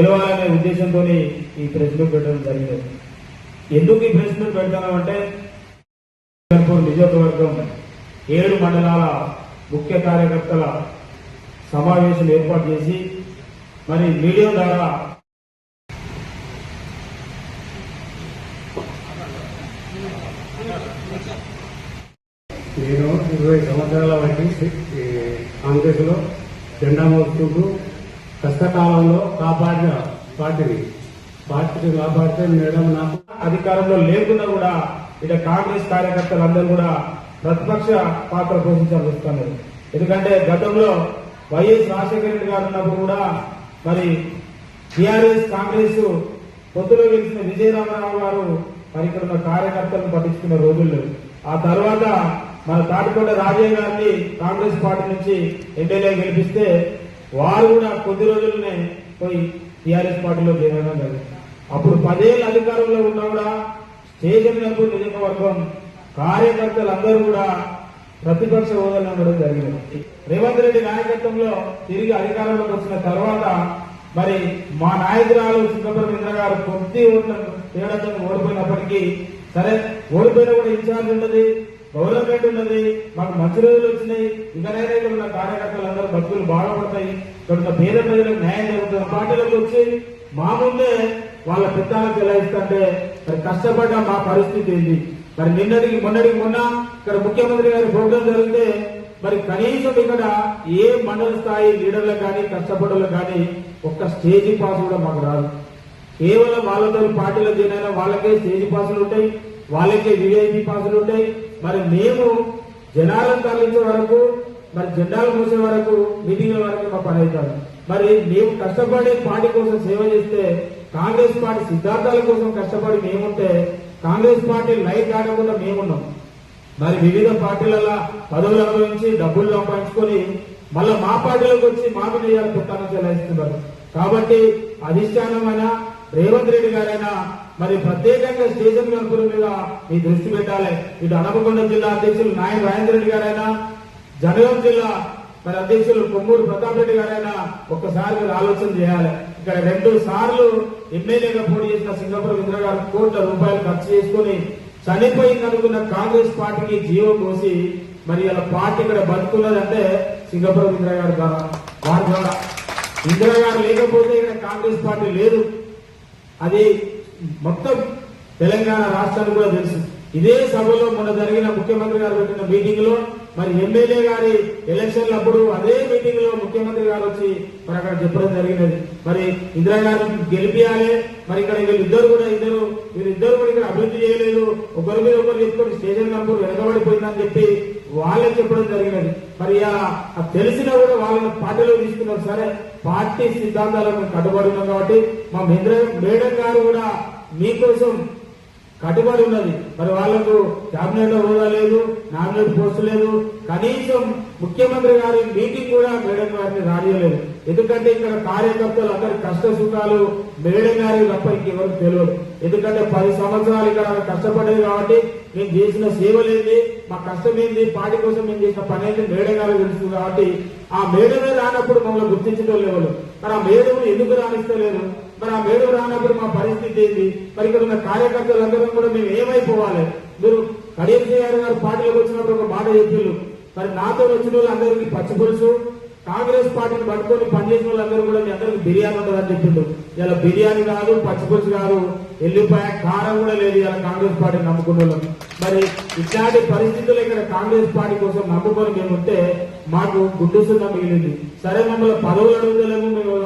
గెలవాలనే ఉద్దేశంతో ఈ press meet పెట్టడం జరిగింది. ఎందుకు ఈ ప్రెస్ మీట్ పెడతామంటే నియోజకవర్గం 7 మండలాల ముఖ్య కార్యకర్తల సమావేశం ఏర్పాటు చేసి మరి మీడియా ద్వారా నేను 20 సంవత్సరాల బట్టి కాంగ్రెస్ లో జెండా మోసుకుంటూ కష్టకాలంలో కాపాడిన పార్టీని కాపాడితే మేడం నాకు అధికారంలో లేకుండా కూడా ఇక కాంగ్రెస్ కార్యకర్తలందరూ కూడా ప్రతిపక్ష పాత్ర పోషించాల్సి వస్తున్నారు. ఎందుకంటే గతంలో వైఎస్ రాజశేఖర రెడ్డి గారు ఉన్నప్పుడు కూడా మరి టీఆర్ఎస్ కాంగ్రెస్ పొత్తులో గెలిచిన విజయరామరావు గారు మరి ఇక్కడ ఉన్న కార్యకర్తలను పట్టించుకున్న రోజుల్లో ఆ తర్వాత మన తాటికొండ రాజయ్య గారిని కాంగ్రెస్ పార్టీ నుంచి ఎమ్మెల్యే గెలిపిస్తే వారు కూడా కొద్ది రోజుల్లోనే పోయి టీఆర్ఎస్ పార్టీలో చేరడం జరిగింది. అప్పుడు 10 ఏళ్ళ అధికారంలో ఉన్నా కూడా స్టేషన్ నియోజకవర్గం కార్యకర్తలందరూ కూడా ప్రతిపక్ష హోదాలో ఉండడం జరిగింది. రేవంత్ రెడ్డి నాయకత్వంలో తిరిగి అధికారంలోకి వచ్చిన తర్వాత మరి మా నాయకురాలు సింగపురం ఇంద్ర గారు కొద్ది తేడాతో ఓడిపోయినప్పటికీ సరే ఓడిపోయినా కూడా ఇన్ఛార్జ్ ఉన్నది, గవర్నమెంట్ ఉన్నది, మాకు మంచి రోజులు వచ్చినాయి, ఇకనైనా ఇక్కడ ఉన్న కార్యకర్తలందరూ బతుకులు బాగుపడతాయి, ఇక్కడ ఉన్న పేద ప్రజలకు న్యాయం జరుగుతున్న పార్టీలకు వచ్చి మా ముందే వాళ్ళ పెద్దాలకు ఎలా ఇస్తుంటే మరి కష్టపడ్డ మా పరిస్థితి ఏంటి. మరి మొన్నటికి మొన్న ఇక్కడ ముఖ్యమంత్రి గారి ప్రోగ్రాం జరిగితే మరి కనీసం ఇక్కడ ఏ మండల స్థాయి లీడర్లకు కానీ కష్టపడలకు కానీ ఒక్క స్టేజ్ పాస్ కూడా మాకు రాదు. కేవలం వాళ్ళతో పార్టీలో చేరైనా వాళ్ళకే స్టేజ్ పాసులు ఉంటాయి, వాళ్ళకే విఐపి పాసులు ఉంటాయి. మరి మేము జనాలను తరలించే వరకు మరి జెండాలు మూసే వరకు మీటింగ్ల వరకు మా పని అవుతారు. మరి మేము కష్టపడి పార్టీ కోసం సేవ చేస్తే కాంగ్రెస్ పార్టీ సిద్ధాంతాల కోసం కష్టపడి మేముంటే కాంగ్రెస్ పార్టీ లైట్ ఆడకుండా మేమున్నాం. మరి వివిధ పార్టీలలో పదవులు అనుభవించి డబ్బులు సంపాదించుకొని మళ్ళా మా పార్టీలోకి వచ్చి మా మీద పుట్టాన్ని చెల్లిస్తున్నారు. కాబట్టి అధిష్టానమైన రేవంత్ రెడ్డి గారైనా మరి ప్రత్యేకంగా స్టేషన్ కనుపుల మీద మీ దృష్టి పెట్టాలి. ఇటు హనుమకొండ జిల్లా అధ్యక్షులు నాయన రాజేంద్ర రెడ్డి గారైనా, జనగాం జిల్లా మరి అధ్యక్షులు కొమ్మూరు ప్రతాప్ రెడ్డి గారైనా ఒక్కసారి మీరు ఆలోచన చేయాలి. ఇక్కడ 2 సార్లు ఎమ్మెల్యేగా పోటీ చేసిన సింగపురం ఇంద్ర గారు కోట్ల రూపాయలు ఖర్చు చేసుకుని చనిపోయిందనుకున్న కాంగ్రెస్ పార్టీకి జీవం పోసి మరి ఇలా పార్టీ ఇక్కడ బతుకున్నదంటే సింగపురం ఇంద్ర గారు వారి ద్వారా. ఇందిరా గారు లేకపోతే ఇక్కడ కాంగ్రెస్ పార్టీ లేదు. అది మొత్తం తెలంగాణ రాష్ట్రానికి కూడా తెలుసు. ఇదే సభలో మొన్న జరిగిన ముఖ్యమంత్రి గారు పెట్టిన మీటింగ్ లో మరి ఎమ్మెల్యే గారి ఎలక్షన్ల అప్పుడు అదే మీటింగ్ లో ముఖ్యమంత్రి గారు వచ్చి మరి అక్కడ చెప్పడం జరిగినది. మరి ఇందిరా గారిని గెలిపియాలి, మరి ఇక్కడ వీరిద్దరు కూడా ఇక్కడ అభివృద్ధి చేయలేదు, ఒకరి మీద ఒకరు చెప్పుకొని స్టేషన్ నంబర్ వెనకబడిపోయిందని చెప్పి వాళ్ళే చెప్పడం జరిగినది. మరి తెలిసినా కూడా వాళ్ళని పార్టీలో తీసుకున్నారు. సరే పార్టీ సిద్ధాంతాలకు కట్టుబడి ఉన్నాం కాబట్టి మా మేడం గారు కూడా మీకోసం కట్టుబడి ఉన్నది. మరి వాళ్లకు క్యాబినెట్ హోదా లేదు, నామినేట్ పోస్టు లేదు, కనీసం ముఖ్యమంత్రి గారి మీటింగ్ కూడా మేడం గారిని రానియలేదు. ఎందుకంటే ఇక్కడ కార్యకర్తలు అందరి కష్ట సుఖాలు మేడం గారికి తప్ప ఇంకెవరికి తెలియదు. ఎందుకంటే 10 సంవత్సరాలు ఇక్కడ కష్టపడేది కాబట్టి మేము చేసిన సేవలేంది, మా కష్టం ఏంది, పార్టీ కోసం మేము చేసిన పని ఏంటి మేడం గారు తెలుస్తుంది. కాబట్టి ఆ మేడమే రానప్పుడు మమ్మల్ని గుర్తించడం లేవు. మరి ఆ మేడం ఎందుకు రాణిస్తలేదు? మరి ఆ మేడం రానప్పుడు మా పరిస్థితి ఏంది? మరి ఇక్కడ ఉన్న కార్యకర్తలందరూ కూడా మేము ఏమైపోవాలి? మీరు కడియం గారు పార్టీలోకి వచ్చినప్పుడు ఒక మాట చెప్పిళ్ళు, మరి నాతో వచ్చిన వాళ్ళు అందరికీ పచ్చి పులుసు, కాంగ్రెస్ పార్టీని పట్టుకొని పనిచేసిన వాళ్ళందరూ కూడా మీ అందరికి బిర్యానీ ఉంటుందని చెప్పిండు. ఇలా బిర్యానీ కాదు, పచ్చి పులుసు కాదు, ఎల్లిపాయ కారం కూడా లేదు ఇలా కాంగ్రెస్ పార్టీని నమ్ముకున్న వాళ్ళం. మరి ఇట్లాంటి పరిస్థితులు ఇక్కడ కాంగ్రెస్ పార్టీ కోసం నమ్ముకొని మేము ఉంటే మాకు గుడ్డుసున్నా మిగిలింది. సరే మమ్మల్ని పదవులు అడుగుతలేము, మేము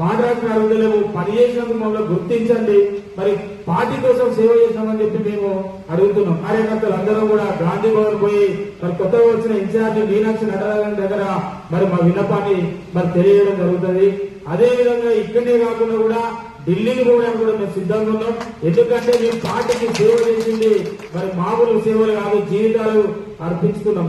కాంట్రాక్టర్ అడుగుతలేము, పని చేసినందుకు మమ్మల్ని గుర్తించండి, మరి పార్టీ కోసం సేవ చేసామని చెప్పి మేము అడుగుతున్నాం. కార్యకర్తలు అందరూ కూడా గాంధీ భవన్ పోయి మరి కొత్తగా వచ్చిన ఇన్ఛార్జి మీనాక్షి నటరాజన్ దగ్గర మరి మా విన్నపాన్ని మరి తెలియజేయడం జరుగుతుంది. అదే విధంగా ఇక్కడే కాకుండా కూడా ఢిల్లీకి పోవడానికి కూడా మేము సిద్ధంగా ఉన్నాం. ఎందుకంటే మేము పార్టీకి సేవ చేసింది మరి మామూలు సేవలు కాదు, జీవితాలు అర్పించుకున్నాం.